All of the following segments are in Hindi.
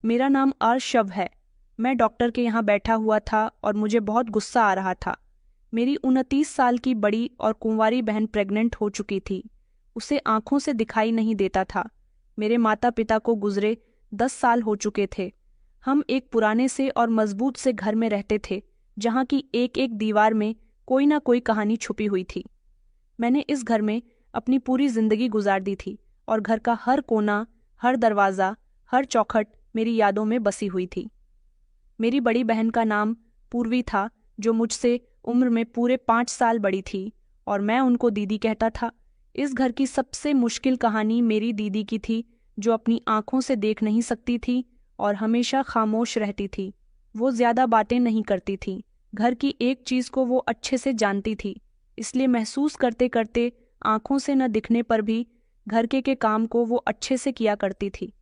मेरा नाम अर्शव है। मैं डॉक्टर के यहाँ बैठा हुआ था और मुझे बहुत गुस्सा आ रहा था। मेरी 29 साल की बड़ी और कुंवारी बहन प्रेग्नेंट हो चुकी थी। उसे आंखों से दिखाई नहीं देता था। मेरे माता पिता को गुजरे 10 साल हो चुके थे। हम एक पुराने से और मजबूत से घर में रहते थे, जहाँ की एक एक दीवार में कोई ना कोई कहानी छुपी हुई थी। मैंने इस घर में अपनी पूरी जिंदगी गुजार दी थी और घर का हर कोना, हर दरवाज़ा, हर चौखट मेरी यादों में बसी हुई थी। मेरी बड़ी बहन का नाम पूर्वी था, जो मुझसे उम्र में पूरे 5 साल बड़ी थी और मैं उनको दीदी कहता था। इस घर की सबसे मुश्किल कहानी मेरी दीदी की थी, जो अपनी आंखों से देख नहीं सकती थी और हमेशा खामोश रहती थी। वो ज़्यादा बातें नहीं करती थी। घर की एक चीज़ को वो अच्छे से जानती थी, इसलिए महसूस करते करते आंखों से न दिखने पर भी घर के काम को वो अच्छे से किया करती थी।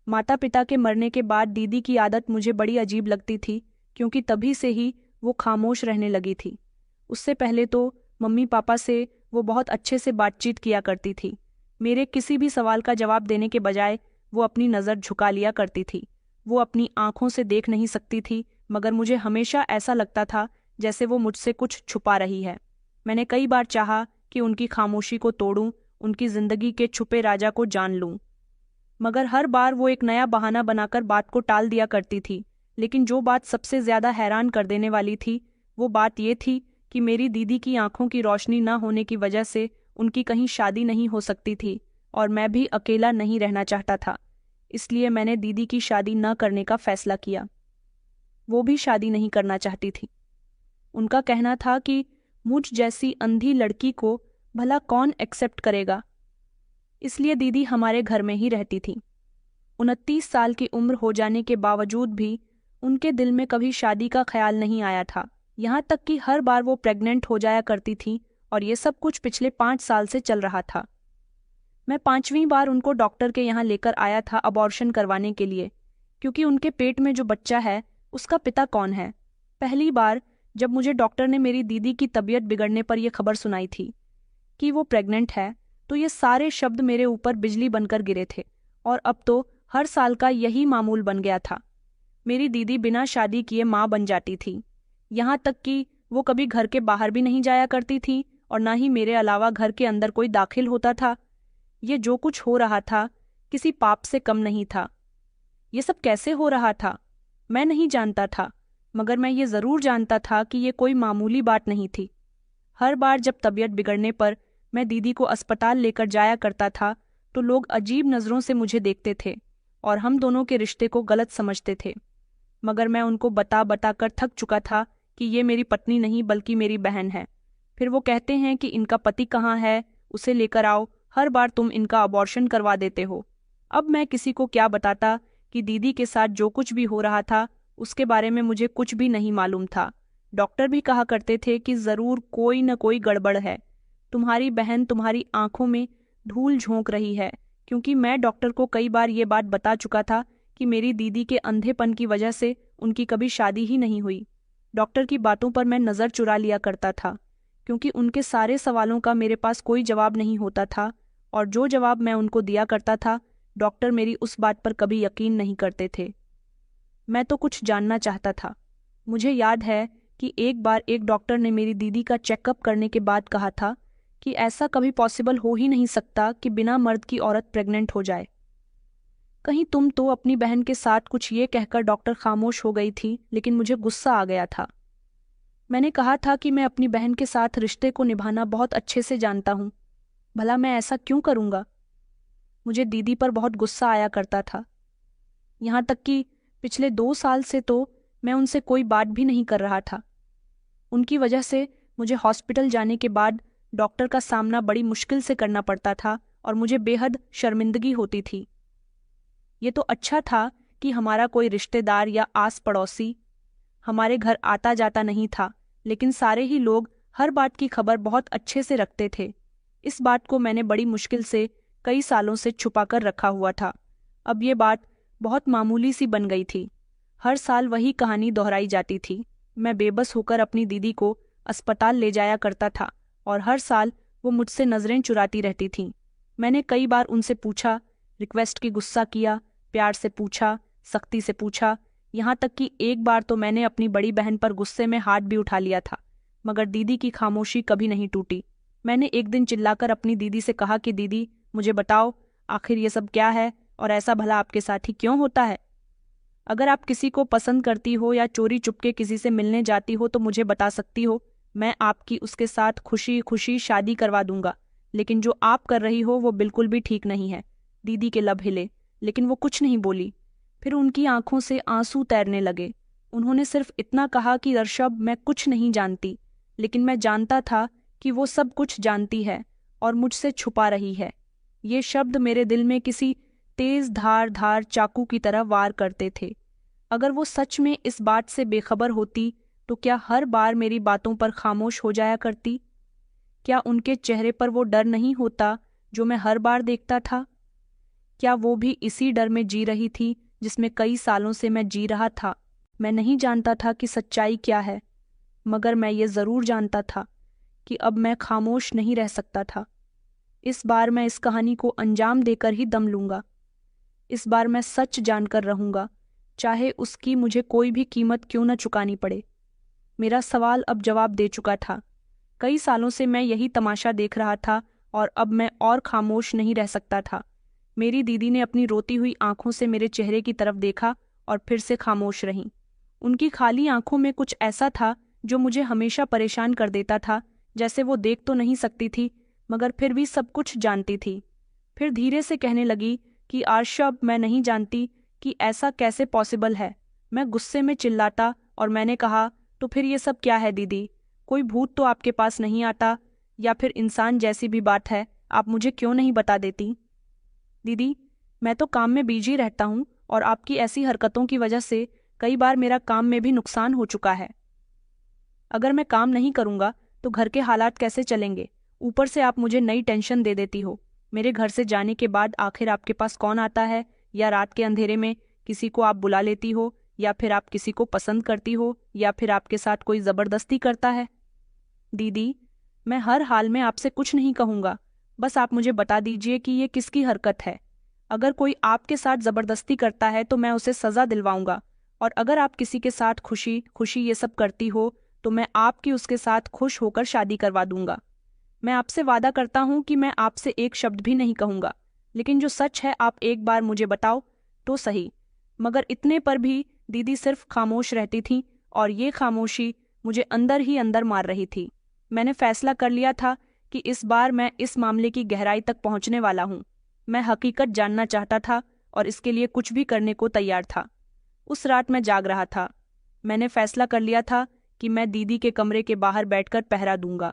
माता पिता के मरने के बाद दीदी की आदत मुझे बड़ी अजीब लगती थी, क्योंकि तभी से ही वो खामोश रहने लगी थी। उससे पहले तो मम्मी पापा से वो बहुत अच्छे से बातचीत किया करती थी। मेरे किसी भी सवाल का जवाब देने के बजाय वो अपनी नज़र झुका लिया करती थी। वो अपनी आंखों से देख नहीं सकती थी, मगर मुझे हमेशा ऐसा लगता था जैसे वो मुझसे कुछ छुपा रही है। मैंने कई बार चाहा कि उनकी खामोशी को तोड़ूं, उनकी जिंदगी के छुपे राजा को जान लूं, मगर हर बार वो एक नया बहाना बनाकर बात को टाल दिया करती थी। लेकिन जो बात सबसे ज्यादा हैरान कर देने वाली थी, वो बात ये थी कि मेरी दीदी की आंखों की रोशनी न होने की वजह से उनकी कहीं शादी नहीं हो सकती थी और मैं भी अकेला नहीं रहना चाहता था। इसलिए मैंने दीदी की शादी न करने का फैसला किया। वो भी शादी नहीं करना चाहती थी। उनका कहना था कि मुझ जैसी अंधी लड़की को भला कौन एक्सेप्ट करेगा, इसलिए दीदी हमारे घर में ही रहती थी। 29 साल की उम्र हो जाने के बावजूद भी उनके दिल में कभी शादी का ख्याल नहीं आया था। यहाँ तक कि हर बार वो प्रेग्नेंट हो जाया करती थी और ये सब कुछ पिछले 5 साल से चल रहा था। मैं 5वीं बार उनको डॉक्टर के यहाँ लेकर आया था अबॉर्शन करवाने के लिए, क्योंकि उनके पेट में जो बच्चा है उसका पिता कौन है। पहली बार जब मुझे डॉक्टर ने मेरी दीदी की तबीयत बिगड़ने पर यह खबर सुनाई थी कि वो प्रेग्नेंट है, तो ये सारे शब्द मेरे ऊपर बिजली बनकर गिरे थे और अब तो हर साल का यही मामूल बन गया था। मेरी दीदी बिना शादी किए माँ बन जाती थी। यहाँ तक कि वो कभी घर के बाहर भी नहीं जाया करती थी और ना ही मेरे अलावा घर के अंदर कोई दाखिल होता था। ये जो कुछ हो रहा था किसी पाप से कम नहीं था। ये सब कैसे हो रहा था मैं नहीं जानता था, मगर मैं ये ज़रूर जानता था कि ये कोई मामूली बात नहीं थी। हर बार जब तबीयत बिगड़ने पर मैं दीदी को अस्पताल लेकर जाया करता था, तो लोग अजीब नज़रों से मुझे देखते थे और हम दोनों के रिश्ते को गलत समझते थे। मगर मैं उनको बता बता कर थक चुका था कि ये मेरी पत्नी नहीं बल्कि मेरी बहन है। फिर वो कहते हैं कि इनका पति कहाँ है, उसे लेकर आओ, हर बार तुम इनका अबॉर्शन करवा देते हो। अब मैं किसी को क्या बताता कि दीदी के साथ जो कुछ भी हो रहा था उसके बारे में मुझे कुछ भी नहीं मालूम था। डॉक्टर भी कहा करते थे कि ज़रूर कोई न कोई गड़बड़ है। तुम्हारी बहन तुम्हारी आंखों में धूल झोंक रही है, क्योंकि मैं डॉक्टर को कई बार ये बात बता चुका था कि मेरी दीदी के अंधेपन की वजह से उनकी कभी शादी ही नहीं हुई। डॉक्टर की बातों पर मैं नज़र चुरा लिया करता था, क्योंकि उनके सारे सवालों का मेरे पास कोई जवाब नहीं होता था और जो जवाब मैं उनको दिया करता था, डॉक्टर मेरी उस बात पर कभी यकीन नहीं करते थे। मैं तो कुछ जानना चाहता था। मुझे याद है कि एक बार एक डॉक्टर ने मेरी दीदी का चेकअप करने के बाद कहा था कि ऐसा कभी पॉसिबल हो ही नहीं सकता कि बिना मर्द की औरत प्रेग्नेंट हो जाए। कहीं तुम तो अपनी बहन के साथ कुछ ये कहकर डॉक्टर खामोश हो गई थी, लेकिन मुझे गुस्सा आ गया था। मैंने कहा था कि मैं अपनी बहन के साथ रिश्ते को निभाना बहुत अच्छे से जानता हूँ। भला मैं ऐसा क्यों करूँगा। मुझे दीदी पर बहुत गुस्सा आया करता था। यहाँ तक कि पिछले 2 साल से तो मैं उनसे कोई बात भी नहीं कर रहा था। उनकी वजह से मुझे हॉस्पिटल जाने के बाद डॉक्टर का सामना बड़ी मुश्किल से करना पड़ता था और मुझे बेहद शर्मिंदगी होती थी। ये तो अच्छा था कि हमारा कोई रिश्तेदार या आस पड़ोसी हमारे घर आता जाता नहीं था, लेकिन सारे ही लोग हर बात की खबर बहुत अच्छे से रखते थे। इस बात को मैंने बड़ी मुश्किल से कई सालों से छुपा कर रखा हुआ था। अब ये बात बहुत मामूली सी बन गई थी। हर साल वही कहानी दोहराई जाती थी। मैं बेबस होकर अपनी दीदी को अस्पताल ले जाया करता था और हर साल वो मुझसे नज़रें चुराती रहती थीं। मैंने कई बार उनसे पूछा, रिक्वेस्ट की, गुस्सा किया, प्यार से पूछा, सख्ती से पूछा। यहाँ तक कि एक बार तो मैंने अपनी बड़ी बहन पर गुस्से में हाथ भी उठा लिया था, मगर दीदी की खामोशी कभी नहीं टूटी। मैंने एक दिन चिल्लाकर अपनी दीदी से कहा कि दीदी, मुझे बताओ, आखिर ये सब क्या है और ऐसा भला आपके साथ ही क्यों होता है? अगर आप किसी को पसंद करती हो या चोरी चुपके किसी से मिलने जाती हो तो मुझे बता सकती हो, मैं आपकी उसके साथ खुशी खुशी शादी करवा दूंगा। लेकिन जो आप कर रही हो वो बिल्कुल भी ठीक नहीं है। दीदी के लब हिले, लेकिन वो कुछ नहीं बोली। फिर उनकी आंखों से आंसू तैरने लगे। उन्होंने सिर्फ इतना कहा कि ऋषभ, मैं कुछ नहीं जानती, लेकिन मैं जानता था कि वो सब कुछ जानती है और मुझसे छुपा रही है। ये शब्द मेरे दिल में किसी तेज धार चाकू की तरह वार करते थे। अगर वो सच में इस बात से बेखबर होती तो क्या हर बार मेरी बातों पर खामोश हो जाया करती? क्या उनके चेहरे पर वो डर नहीं होता जो मैं हर बार देखता था? क्या वो भी इसी डर में जी रही थी जिसमें कई सालों से मैं जी रहा था? मैं नहीं जानता था कि सच्चाई क्या है, मगर मैं ये जरूर जानता था कि अब मैं खामोश नहीं रह सकता था। इस बार मैं इस कहानी को अंजाम देकर ही दम लूंगा। इस बार मैं सच जानकर रहूंगा, चाहे उसकी मुझे कोई भी कीमत क्यों न चुकानी पड़े। मेरा सवाल अब जवाब दे चुका था। कई सालों से मैं यही तमाशा देख रहा था और अब मैं और खामोश नहीं रह सकता था। मेरी दीदी ने अपनी रोती हुई आंखों से मेरे चेहरे की तरफ देखा और फिर से खामोश रहीं। उनकी खाली आंखों में कुछ ऐसा था जो मुझे हमेशा परेशान कर देता था, जैसे वो देख तो नहीं सकती थी मगर फिर भी सब कुछ जानती थी। फिर धीरे से कहने लगी कि आर्शब, मैं नहीं जानती कि ऐसा कैसे पॉसिबल है। मैं गुस्से में चिल्लाता और मैंने कहा, तो फिर ये सब क्या है दीदी? कोई भूत तो आपके पास नहीं आता, या फिर इंसान जैसी भी बात है, आप मुझे क्यों नहीं बता देती? दीदी, मैं तो काम में बिजी रहता हूँ और आपकी ऐसी हरकतों की वजह से कई बार मेरा काम में भी नुकसान हो चुका है। अगर मैं काम नहीं करूँगा तो घर के हालात कैसे चलेंगे? ऊपर से आप मुझे नई टेंशन दे देती हो। मेरे घर से जाने के बाद आखिर आपके पास कौन आता है? या रात के अंधेरे में किसी को आप बुला लेती हो, या फिर आप किसी को पसंद करती हो, या फिर आपके साथ कोई जबरदस्ती करता है? दीदी, मैं हर हाल में आपसे कुछ नहीं कहूँगा, बस आप मुझे बता दीजिए कि ये किसकी हरकत है। अगर कोई आपके साथ जबरदस्ती करता है तो मैं उसे सजा दिलवाऊंगा, और अगर आप किसी के साथ खुशी खुशी ये सब करती हो तो मैं आपकी उसके साथ खुश होकर शादी करवा दूंगा। मैं आपसे वादा करता हूँ कि मैं आपसे एक शब्द भी नहीं कहूँगा, लेकिन जो सच है आप एक बार मुझे बताओ तो सही। मगर इतने पर भी दीदी सिर्फ खामोश रहती थी और ये खामोशी मुझे अंदर ही अंदर मार रही थी। मैंने फैसला कर लिया था कि इस बार मैं इस मामले की गहराई तक पहुंचने वाला हूँ। मैं हकीकत जानना चाहता था और इसके लिए कुछ भी करने को तैयार था। उस रात मैं जाग रहा था। मैंने फैसला कर लिया था कि मैं दीदी के कमरे के बाहर बैठकर पहरा दूंगा।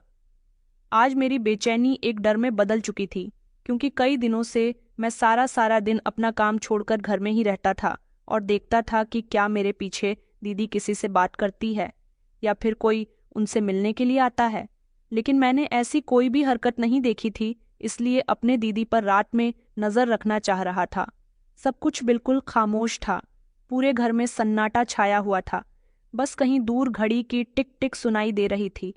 आज मेरी बेचैनी एक डर में बदल चुकी थी, क्योंकि कई दिनों से मैं सारा सारा दिन अपना काम छोड़कर घर में ही रहता था और देखता था कि क्या मेरे पीछे दीदी किसी से बात करती है या फिर कोई उनसे मिलने के लिए आता है। लेकिन मैंने ऐसी कोई भी हरकत नहीं देखी थी, इसलिए अपने दीदी पर रात में नजर रखना चाह रहा था। सब कुछ बिल्कुल खामोश था। पूरे घर में सन्नाटा छाया हुआ था। बस कहीं दूर घड़ी की टिक टिक सुनाई दे रही थी।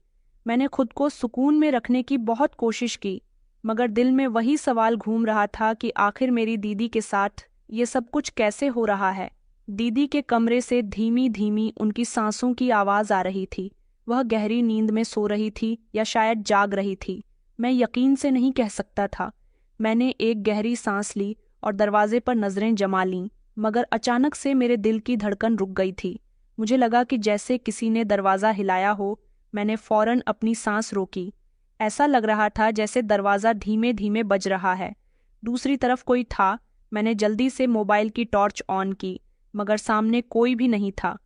मैंने खुद को सुकून में रखने की बहुत कोशिश की, मगर दिल में वही सवाल घूम रहा था कि आखिर मेरी दीदी के साथ ये सब कुछ कैसे हो रहा है। दीदी के कमरे से धीमी धीमी उनकी सांसों की आवाज आ रही थी। वह गहरी नींद में सो रही थी या शायद जाग रही थी, मैं यकीन से नहीं कह सकता था। मैंने एक गहरी सांस ली और दरवाजे पर नजरें जमा लीं, मगर अचानक से मेरे दिल की धड़कन रुक गई थी। मुझे लगा कि जैसे किसी ने दरवाज़ा हिलाया हो। मैंने फौरन अपनी सांस रोकी। ऐसा लग रहा था जैसे दरवाज़ा धीमे धीमे बज रहा है। दूसरी तरफ कोई था। मैंने जल्दी से मोबाइल की टॉर्च ऑन की, मगर सामने कोई भी नहीं था।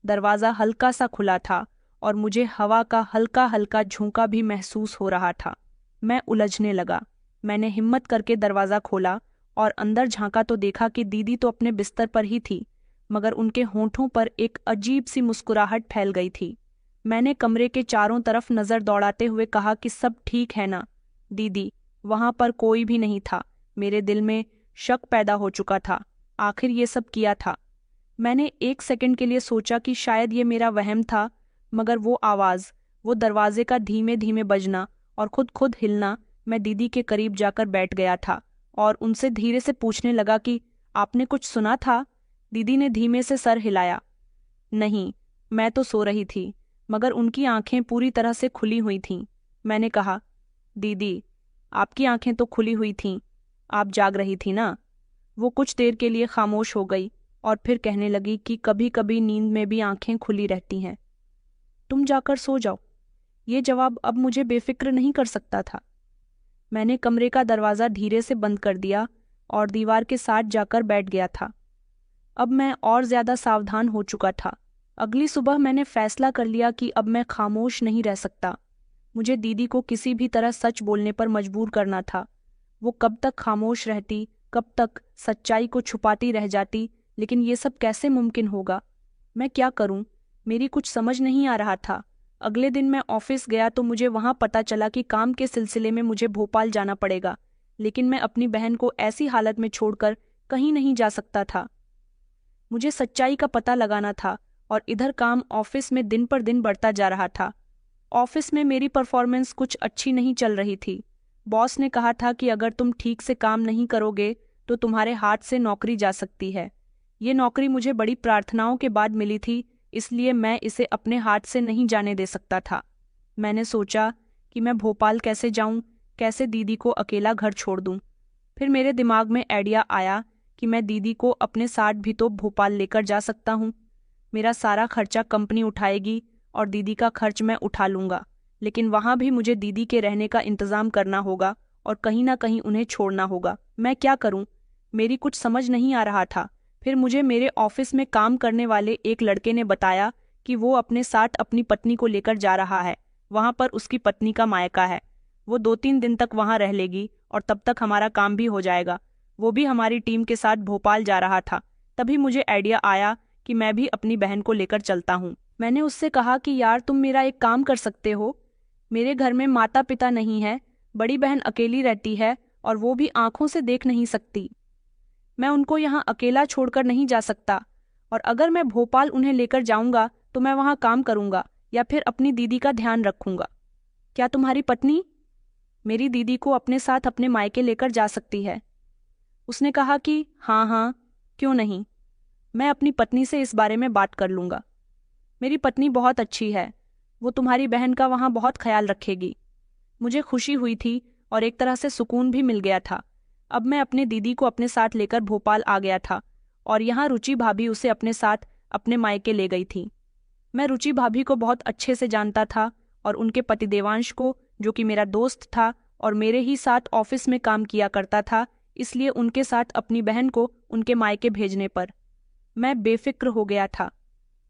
दरवाज़ा हल्का सा खुला था और मुझे हवा का हल्का हल्का झोंका भी महसूस हो रहा था। मैं उलझने लगा। मैंने हिम्मत करके दरवाज़ा खोला और अंदर झांका तो देखा कि दीदी तो अपने बिस्तर पर ही थी, मगर उनके होंठों पर एक अजीब सी मुस्कुराहट फैल गई थी। मैंने कमरे के चारों तरफ नज़र दौड़ाते हुए कहा कि सब ठीक है ना? दीदी, वहां पर कोई भी नहीं था। मेरे दिल में शक पैदा हो चुका था। आखिर ये सब किया था। मैंने एक सेकंड के लिए सोचा कि शायद ये मेरा वहम था, मगर वो आवाज़, वो दरवाजे का धीमे धीमे बजना और खुद खुद हिलना। मैं दीदी के करीब जाकर बैठ गया था और उनसे धीरे से पूछने लगा कि आपने कुछ सुना था? दीदी ने धीमे से सर हिलाया। नहीं, मैं तो सो रही थी, मगर उनकी आंखें पूरी तरह से खुली हुई थीं। मैंने कहा, दीदी, आपकी आंखें तो खुली हुई थीं, आप जाग रही थी ना। वो कुछ देर के लिए खामोश हो गई और फिर कहने लगी कि कभी कभी नींद में भी आंखें खुली रहती हैं। तुम जाकर सो जाओ। ये जवाब अब मुझे बेफिक्र नहीं कर सकता था। मैंने कमरे का दरवाज़ा धीरे से बंद कर दिया और दीवार के साथ जाकर बैठ गया था। अब मैं और ज्यादा सावधान हो चुका था। अगली सुबह मैंने फैसला कर लिया कि अब मैं खामोश नहीं रह सकता। मुझे दीदी को किसी भी तरह सच बोलने पर मजबूर करना था। वो कब तक खामोश रहती, कब तक सच्चाई को छुपाती रह जाती, लेकिन ये सब कैसे मुमकिन होगा? मैं क्या करूं? मेरी कुछ समझ नहीं आ रहा था। अगले दिन मैं ऑफिस गया तो मुझे वहां पता चला कि काम के सिलसिले में मुझे भोपाल जाना पड़ेगा, लेकिन मैं अपनी बहन को ऐसी हालत में छोड़कर कहीं नहीं जा सकता था। मुझे सच्चाई का पता लगाना था और इधर काम ऑफिस में दिन पर दिन बढ़ता जा रहा था। ऑफिस में मेरी परफॉर्मेंस कुछ अच्छी नहीं चल रही थी। बॉस ने कहा था कि अगर तुम ठीक से काम नहीं करोगे तो तुम्हारे हाथ से नौकरी जा सकती है। ये नौकरी मुझे बड़ी प्रार्थनाओं के बाद मिली थी, इसलिए मैं इसे अपने हाथ से नहीं जाने दे सकता था। मैंने सोचा कि मैं भोपाल कैसे जाऊं, कैसे दीदी को अकेला घर छोड़ दूं। फिर मेरे दिमाग में आइडिया आया कि मैं दीदी को अपने साथ भी तो भोपाल लेकर जा सकता हूँ। मेरा सारा खर्चा कंपनी उठाएगी और दीदी का खर्च मैं उठा लूंगा, लेकिन वहां भी मुझे दीदी के रहने का इंतजाम करना होगा और कहीं ना कहीं उन्हें छोड़ना होगा। मैं क्या करूं? मेरी कुछ समझ नहीं आ रहा था। फिर मुझे मेरे ऑफिस में काम करने वाले एक लड़के ने बताया कि वो अपने साथ अपनी पत्नी को लेकर जा रहा है। वहां पर उसकी पत्नी का मायका है। वो 2-3 दिन तक वहां रह लेगी और तब तक हमारा काम भी हो जाएगा। वो भी हमारी टीम के साथ भोपाल जा रहा था। तभी मुझे आइडिया आया कि मैं भी अपनी बहन को लेकर चलता हूँ। मैंने उससे कहा कि यार, तुम मेरा एक काम कर सकते हो। मेरे घर में माता पिता नहीं है, बड़ी बहन अकेली रहती है और वो भी आंखों से देख नहीं सकती। मैं उनको यहाँ अकेला छोड़कर नहीं जा सकता, और अगर मैं भोपाल उन्हें लेकर जाऊंगा तो मैं वहाँ काम करूंगा या फिर अपनी दीदी का ध्यान रखूंगा। क्या तुम्हारी पत्नी मेरी दीदी को अपने साथ अपने मायके लेकर जा सकती है? उसने कहा कि हाँ हाँ, क्यों नहीं, मैं अपनी पत्नी से इस बारे में बात कर लूंगा। मेरी पत्नी बहुत अच्छी है, वो तुम्हारी बहन का वहाँ बहुत ख्याल रखेगी। मुझे खुशी हुई थी और एक तरह से सुकून भी मिल गया था। अब मैं अपने दीदी को अपने साथ लेकर भोपाल आ गया था और यहाँ रुचि भाभी उसे अपने साथ अपने मायके ले गई थी। मैं रुचि भाभी को बहुत अच्छे से जानता था और उनके पति देवांश को, जो कि मेरा दोस्त था और मेरे ही साथ ऑफिस में काम किया करता था, इसलिए उनके साथ अपनी बहन को उनके मायके भेजने पर मैं बेफिक्र हो गया था।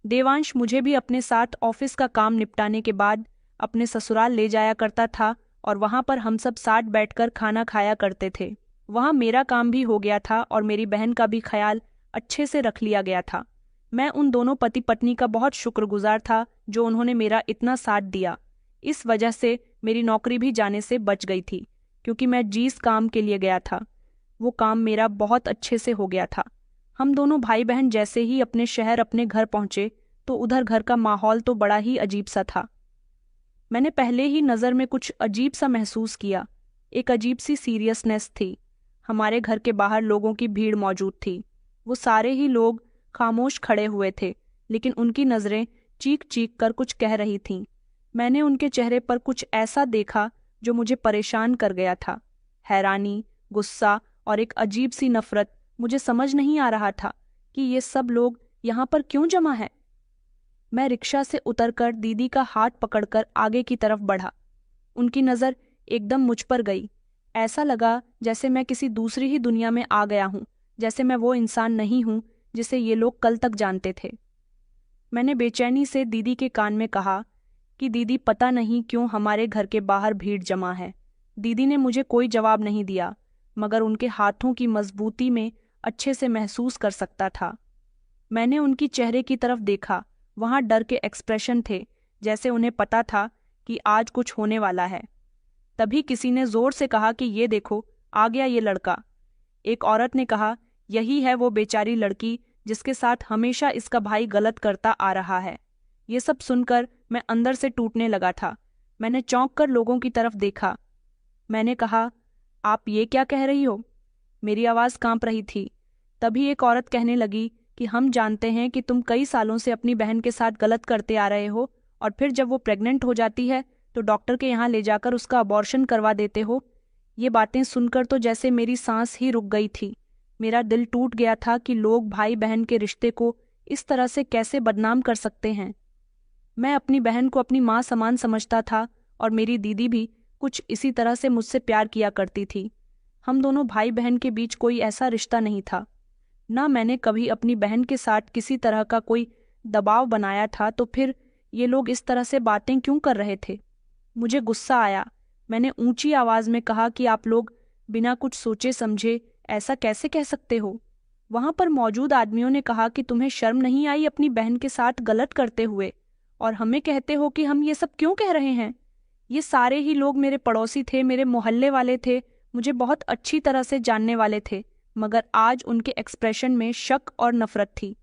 देवांश मुझे भी अपने साथ ऑफिस का काम निपटाने के बाद अपने ससुराल ले जाया करता था और वहां पर हम सब साथ बैठकर खाना खाया करते थे। वहां मेरा काम भी हो गया था और मेरी बहन का भी ख्याल अच्छे से रख लिया गया था। मैं उन दोनों पति पत्नी का बहुत शुक्रगुजार था जो उन्होंने मेरा इतना साथ दिया। इस वजह से मेरी नौकरी भी जाने से बच गई थी, क्योंकि मैं जिस काम के लिए गया था वो काम मेरा बहुत अच्छे से हो गया था। हम दोनों भाई बहन जैसे ही अपने शहर अपने घर पहुंचे तो उधर घर का माहौल तो बड़ा ही अजीब सा था। मैंने पहले ही नज़र में कुछ अजीब सा महसूस किया। एक अजीब सी सीरियसनेस थी। हमारे घर के बाहर लोगों की भीड़ मौजूद थी। वो सारे ही लोग खामोश खड़े हुए थे, लेकिन उनकी नज़रें चीख चीख कर कुछ कह रही थीं। मैंने उनके चेहरे पर कुछ ऐसा देखा जो मुझे परेशान कर गया था। हैरानी, गुस्सा और एक अजीब सी नफरत। मुझे समझ नहीं आ रहा था कि ये सब लोग यहाँ पर क्यों जमा हैं। मैं रिक्शा से उतरकर दीदी का हाथ पकड़कर आगे की तरफ बढ़ा। उनकी नज़र एकदम मुझ पर गई। ऐसा लगा जैसे मैं किसी दूसरी ही दुनिया में आ गया हूँ, जैसे मैं वो इंसान नहीं हूँ जिसे ये लोग कल तक जानते थे। मैंने बेचैनी से दीदी के कान में कहा कि दीदी, पता नहीं क्यों हमारे घर के बाहर भीड़ जमा है। दीदी ने मुझे कोई जवाब नहीं दिया, मगर उनके हाथों की मजबूती में अच्छे से महसूस कर सकता था। मैंने उनकी चेहरे की तरफ देखा। वहां डर के एक्सप्रेशन थे, जैसे उन्हें पता था कि आज कुछ होने वाला है। तभी किसी ने जोर से कहा कि ये देखो, आ गया ये लड़का। एक औरत ने कहा, यही है वो बेचारी लड़की जिसके साथ हमेशा इसका भाई गलत करता आ रहा है। ये सब सुनकर मैं अंदर से टूटने लगा था। मैंने चौंक कर लोगों की तरफ देखा। मैंने कहा, आप ये क्या कह रही हो? मेरी आवाज़ कांप रही थी। तभी एक औरत कहने लगी कि हम जानते हैं कि तुम कई सालों से अपनी बहन के साथ गलत करते आ रहे हो और फिर जब वो प्रेग्नेंट हो जाती है तो डॉक्टर के यहाँ ले जाकर उसका अबॉर्शन करवा देते हो। ये बातें सुनकर तो जैसे मेरी सांस ही रुक गई थी। मेरा दिल टूट गया था कि लोग भाई बहन के रिश्ते को इस तरह से कैसे बदनाम कर सकते हैं। मैं अपनी बहन को अपनी माँ समान समझता था और मेरी दीदी भी कुछ इसी तरह से मुझसे प्यार किया करती थी। हम दोनों भाई बहन के बीच कोई ऐसा रिश्ता नहीं था। ना मैंने कभी अपनी बहन के साथ किसी तरह का कोई दबाव बनाया था, तो फिर ये लोग इस तरह से बातें क्यों कर रहे थे। मुझे गुस्सा आया। मैंने ऊंची आवाज में कहा कि आप लोग बिना कुछ सोचे समझे ऐसा कैसे कह सकते हो। वहां पर मौजूद आदमियों ने कहा कि तुम्हें शर्म नहीं आई अपनी बहन के साथ गलत करते हुए, और हमें कहते हो कि हम ये सब क्यों कह रहे हैं। ये सारे ही लोग मेरे पड़ोसी थे, मेरे मोहल्ले वाले थे, मुझे बहुत अच्छी तरह से जानने वाले थे, मगर आज उनके एक्सप्रेशन में शक और नफरत थी।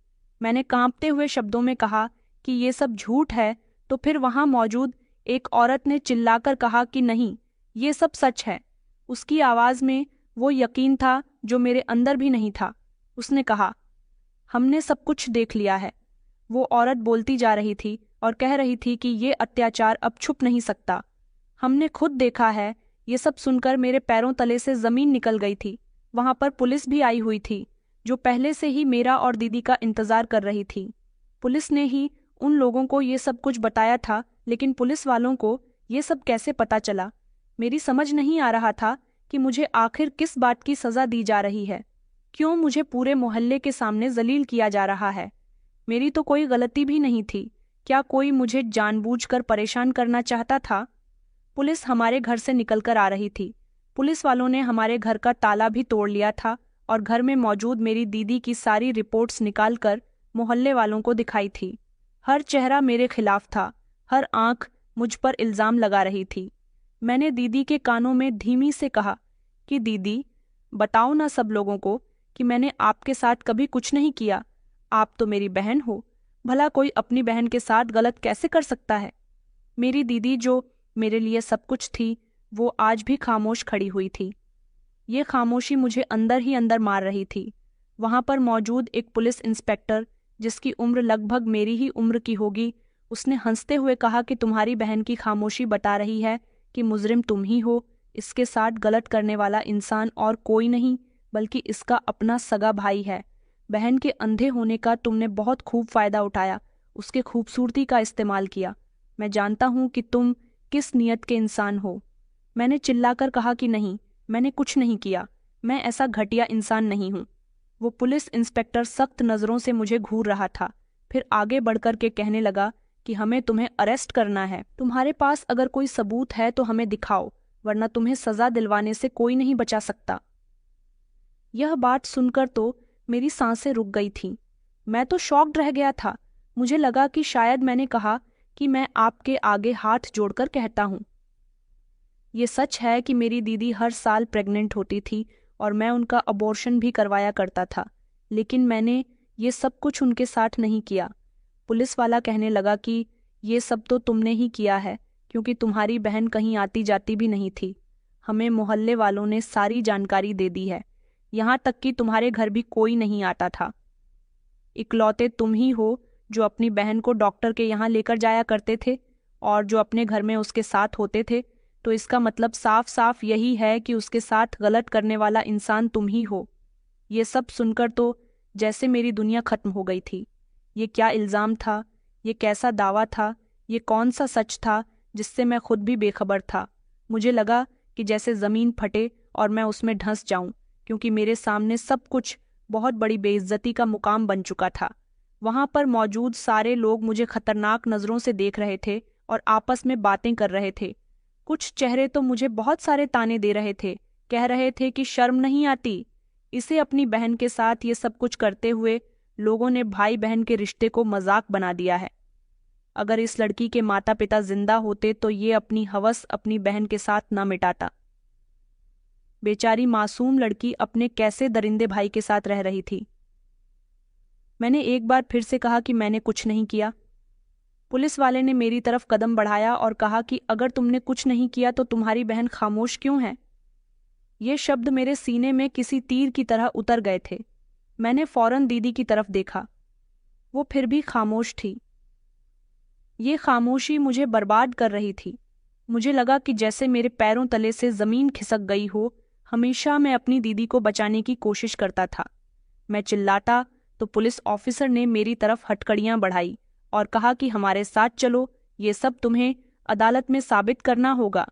मैंने कांपते हुए शब्दों में कहा कि ये सब झूठ है, तो फिर वहां मौजूद एक औरत ने चिल्लाकर कहा कि नहीं, ये सब सच है। उसकी आवाज में वो यकीन था जो मेरे अंदर भी नहीं था। उसने कहा, हमने सब कुछ देख लिया है। वो औरत बोलती जा रही थी और कह रही थी कि ये अत्याचार अब छुप नहीं सकता। हमने खुद देखा है। ये सब सुनकर मेरे पैरों तले से जमीन निकल गई थी। वहां पर पुलिस भी आई हुई थी, जो पहले से ही मेरा और दीदी का इंतजार कर रही थी। पुलिस ने ही उन लोगों को ये सब कुछ बताया था, लेकिन पुलिस वालों को ये सब कैसे पता चला। मेरी समझ नहीं आ रहा था कि मुझे आखिर किस बात की सजा दी जा रही है। क्यों मुझे पूरे मोहल्ले के सामने जलील किया जा रहा है। मेरी तो कोई गलती भी नहीं थी। क्या कोई मुझे जानबूझकर परेशान करना चाहता था। पुलिस हमारे घर से निकलकर आ रही थी। पुलिस वालों ने हमारे घर का ताला भी तोड़ लिया था और घर में मौजूद मेरी दीदी की सारी रिपोर्ट्स निकालकर मोहल्ले वालों को दिखाई थी। हर चेहरा मेरे खिलाफ था, हर आंख मुझ पर इल्जाम लगा रही थी। मैंने दीदी के कानों में धीमी से कहा कि दीदी, बताओ ना सब लोगों को कि मैंने आपके साथ कभी कुछ नहीं किया। आप तो मेरी बहन हो, भला कोई अपनी बहन के साथ गलत कैसे कर सकता है। मेरी दीदी जो मेरे लिए सब कुछ थी, वो आज भी खामोश खड़ी हुई थी। ये खामोशी मुझे अंदर ही अंदर मार रही थी। वहां पर मौजूद एक पुलिस इंस्पेक्टर, जिसकी उम्र लगभग मेरी ही उम्र की होगी, उसने हंसते हुए कहा कि तुम्हारी बहन की खामोशी बता रही है कि मुजरिम तुम ही हो। इसके साथ गलत करने वाला इंसान और कोई नहीं बल्कि इसका अपना सगा भाई है। बहन के अंधे होने का तुमने बहुत खूब फायदा उठाया, उसके खूबसूरती का इस्तेमाल किया। मैं जानता हूं कि तुम किस नियत के इंसान हो। मैंने चिल्लाकर कहा कि नहीं, मैंने कुछ नहीं किया, मैं ऐसा घटिया इंसान नहीं हूं। वो पुलिस इंस्पेक्टर सख्त नज़रों से मुझे घूर रहा था, फिर आगे बढ़कर के कहने लगा कि हमें तुम्हें अरेस्ट करना है। तुम्हारे पास अगर कोई सबूत है तो हमें दिखाओ, वरना तुम्हें सजा दिलवाने से कोई नहीं बचा सकता। यह बात सुनकर तो मेरी सांसें रुक गई थीं। मैं तो शॉक्ड रह गया था। मुझे लगा कि शायद मैंने कहा कि मैं आपके आगे हाथ जोड़कर कहता हूँ। ये सच है कि मेरी दीदी हर साल प्रेग्नेंट होती थी और मैं उनका अबॉर्शन भी करवाया करता था, लेकिन मैंने ये सब कुछ उनके साथ नहीं किया। पुलिस वाला कहने लगा कि ये सब तो तुमने ही किया है, क्योंकि तुम्हारी बहन कहीं आती जाती भी नहीं थी। हमें मोहल्ले वालों ने सारी जानकारी दे दी है, यहाँ तक कि तुम्हारे घर भी कोई नहीं आता था। इकलौते तुम ही हो जो अपनी बहन को डॉक्टर के यहाँ लेकर जाया करते थे और जो अपने घर में उसके साथ होते थे, तो इसका मतलब साफ साफ यही है कि उसके साथ गलत करने वाला इंसान तुम ही हो। ये सब सुनकर तो जैसे मेरी दुनिया खत्म हो गई थी। ये क्या इल्ज़ाम था, ये कैसा दावा था, ये कौन सा सच था जिससे मैं खुद भी बेखबर था। मुझे लगा कि जैसे ज़मीन फटे और मैं उसमें धंस जाऊं, क्योंकि मेरे सामने सब कुछ बहुत बड़ी बेइज्जती का मुकाम बन चुका था। वहां पर मौजूद सारे लोग मुझे खतरनाक नज़रों से देख रहे थे और आपस में बातें कर रहे थे। कुछ चेहरे तो मुझे बहुत सारे ताने दे रहे थे, कह रहे थे कि शर्म नहीं आती इसे अपनी बहन के साथ ये सब कुछ करते हुए। लोगों ने भाई बहन के रिश्ते को मजाक बना दिया है। अगर इस लड़की के माता पिता जिंदा होते तो ये अपनी हवस अपनी बहन के साथ ना मिटाता। बेचारी मासूम लड़की अपने कैसे दरिंदे भाई के साथ रह रही थी। मैंने एक बार फिर से कहा कि मैंने कुछ नहीं किया। पुलिस वाले ने मेरी तरफ कदम बढ़ाया और कहा कि अगर तुमने कुछ नहीं किया तो तुम्हारी बहन खामोश क्यों है। ये शब्द मेरे सीने में किसी तीर की तरह उतर गए थे। मैंने फौरन दीदी की तरफ देखा। वो फिर भी खामोश थी। ये खामोशी मुझे बर्बाद कर रही थी। मुझे लगा कि जैसे मेरे पैरों तले से जमीन खिसक गई हो। हमेशा मैं अपनी दीदी को बचाने की कोशिश करता था। मैं चिल्लाता तो पुलिस ऑफिसर ने मेरी तरफ हथकड़ियां बढ़ाई और कहा कि हमारे साथ चलो, ये सब तुम्हें अदालत में साबित करना होगा।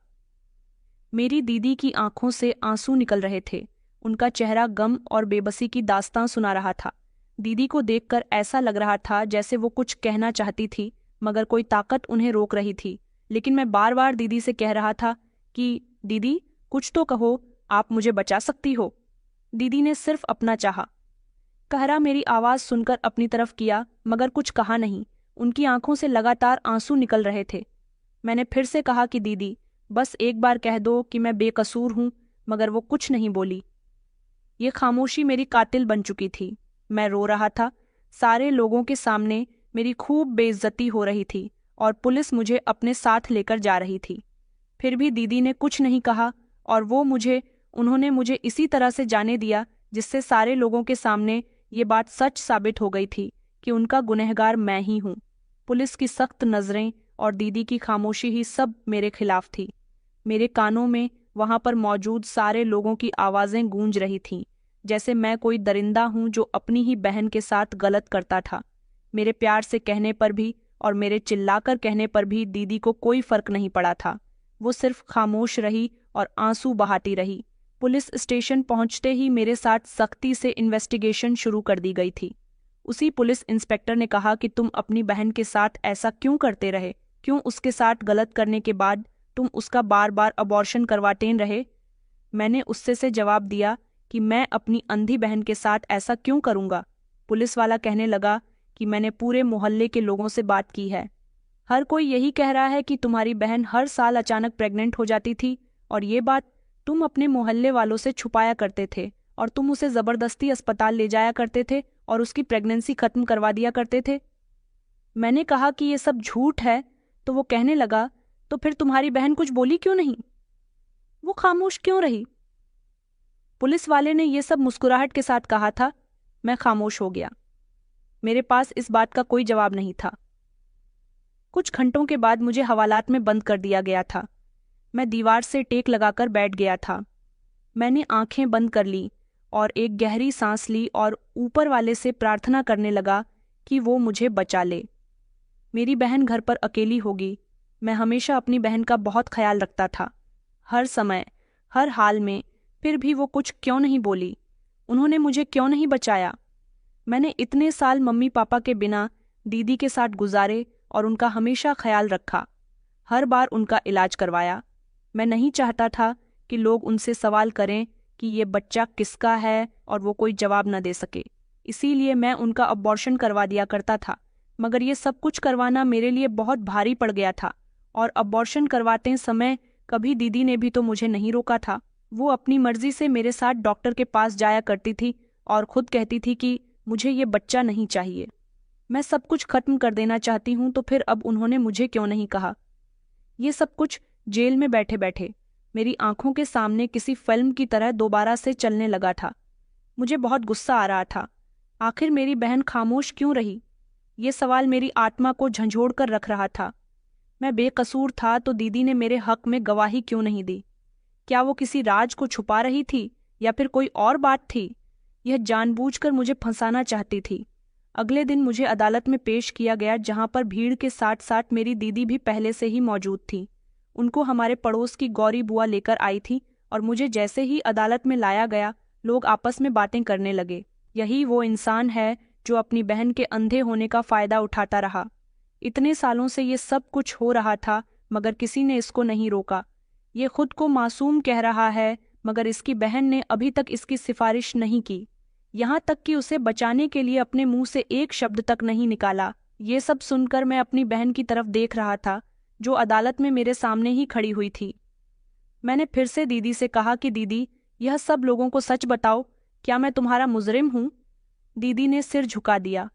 मेरी दीदी की आंखों से आंसू निकल रहे थे। उनका चेहरा गम और बेबसी की दास्तां सुना रहा था। दीदी को देखकर ऐसा लग रहा था जैसे वो कुछ कहना चाहती थी, मगर कोई ताकत उन्हें रोक रही थी। लेकिन मैं बार बार दीदी से कह रहा था कि दीदी, कुछ तो कहो, आप मुझे बचा सकती हो। दीदी ने सिर्फ अपना चाहा। कहरा मेरी आवाज़ सुनकर अपनी तरफ किया, मगर कुछ कहा नहीं। उनकी आंखों से लगातार आंसू निकल रहे थे। मैंने फिर से कहा कि दीदी, बस एक बार कह दो कि मैं बेकसूर हूं, मगर वो कुछ नहीं बोली। ये खामोशी मेरी कातिल बन चुकी थी। मैं रो रहा था। सारे लोगों के सामने मेरी खूब बेइज्जती हो रही थी और पुलिस मुझे अपने साथ लेकर जा रही थी। फिर भी दीदी ने कुछ नहीं कहा और उन्होंने मुझे इसी तरह से जाने दिया जिससे सारे लोगों के सामने ये बात सच साबित हो गई थी कि उनका गुनहगार मैं ही हूँ। पुलिस की सख्त नज़रें और दीदी की खामोशी ही सब मेरे खिलाफ थी। मेरे कानों में वहां पर मौजूद सारे लोगों की आवाज़ें गूंज रही थीं, जैसे मैं कोई दरिंदा हूं जो अपनी ही बहन के साथ गलत करता था। मेरे प्यार से कहने पर भी और मेरे चिल्लाकर कहने पर भी दीदी को कोई फर्क नहीं पड़ा था। वो सिर्फ खामोश रही और आंसू बहाती रही। पुलिस स्टेशन पहुंचते ही मेरे साथ सख्ती से इन्वेस्टिगेशन शुरू कर दी गई थी। उसी पुलिस इंस्पेक्टर ने कहा कि तुम अपनी बहन के साथ ऐसा क्यों करते रहे, क्यों उसके साथ गलत करने के बाद तुम उसका बार बार अबॉर्शन करवाते रहे। मैंने उससे से जवाब दिया कि मैं अपनी अंधी बहन के साथ ऐसा क्यों करूंगा। पुलिस वाला कहने लगा कि मैंने पूरे मोहल्ले के लोगों से बात की है। हर कोई यही कह रहा है कि तुम्हारी बहन हर साल अचानक प्रेग्नेंट हो जाती थी और ये बात तुम अपने मोहल्ले वालों से छुपाया करते थे और तुम उसे जबरदस्ती अस्पताल ले जाया करते थे और उसकी प्रेगनेंसी खत्म करवा दिया करते थे। मैंने कहा कि ये सब झूठ है, तो वो कहने लगा, तो फिर तुम्हारी बहन कुछ बोली क्यों नहीं? वो खामोश क्यों रही? पुलिस वाले ने ये सब मुस्कुराहट के साथ कहा था। मैं खामोश हो गया। मेरे पास इस बात का कोई जवाब नहीं था। कुछ घंटों के बाद मुझे हवालात में बंद कर दिया गया था। मैं दीवार से टेक लगाकर बैठ गया था। मैंने आंखें बंद कर ली और एक गहरी सांस ली और ऊपर वाले से प्रार्थना करने लगा कि वो मुझे बचा ले। मेरी बहन घर पर अकेली होगी। मैं हमेशा अपनी बहन का बहुत ख्याल रखता था, हर समय, हर हाल में। फिर भी वो कुछ क्यों नहीं बोली? उन्होंने मुझे क्यों नहीं बचाया? मैंने इतने साल मम्मी पापा के बिना दीदी के साथ गुजारे और उनका हमेशा ख्याल रखा, हर बार उनका इलाज करवाया। मैं नहीं चाहता था कि लोग उनसे सवाल करें कि ये बच्चा किसका है और वो कोई जवाब न दे सके। इसीलिए मैं उनका अबॉर्शन करवा दिया करता था। मगर ये सब कुछ करवाना मेरे लिए बहुत भारी पड़ गया था और अबॉर्शन करवाते समय कभी दीदी ने भी तो मुझे नहीं रोका था। वो अपनी मर्जी से मेरे साथ डॉक्टर के पास जाया करती थी और खुद कहती थी कि मुझे ये बच्चा नहीं चाहिए। मैं सब कुछ खत्म कर देना चाहती हूँ, तो फिर अब उन्होंने मुझे क्यों नहीं कहा? ये सब कुछ जेल में बैठे बैठे मेरी आंखों के सामने किसी फिल्म की तरह दोबारा से चलने लगा था। मुझे बहुत गुस्सा आ रहा था। आखिर मेरी बहन खामोश क्यों रही? ये सवाल मेरी आत्मा को झंझोड़ कर रख रहा था। मैं बेकसूर था तो दीदी ने मेरे हक में गवाही क्यों नहीं दी? क्या वो किसी राज को छुपा रही थी या फिर कोई और बात थी? यह जानबूझकर मुझे फंसाना चाहती थी। अगले दिन मुझे अदालत में पेश किया गया, जहां पर भीड़ के साथ साथ मेरी दीदी भी पहले से ही मौजूद थी। उनको हमारे पड़ोस की गौरी बुआ लेकर आई थी और मुझे जैसे ही अदालत में लाया गया, लोग आपस में बातें करने लगे। यही वो इंसान है जो अपनी बहन के अंधे होने का फायदा उठाता रहा। इतने सालों से ये सब कुछ हो रहा था, मगर किसी ने इसको नहीं रोका। ये खुद को मासूम कह रहा है, मगर इसकी बहन ने अभी तक इसकी सिफारिश नहीं की, यहाँ तक कि उसे बचाने के लिए अपने मुंह से एक शब्द तक नहीं निकाला। ये सब सुनकर मैं अपनी बहन की तरफ देख रहा था, जो अदालत में मेरे सामने ही खड़ी हुई थी। मैंने फिर से दीदी से कहा कि दीदी, यह सब लोगों को सच बताओ, क्या मैं तुम्हारा मुजरिम हूँ? दीदी ने सिर झुका दिया।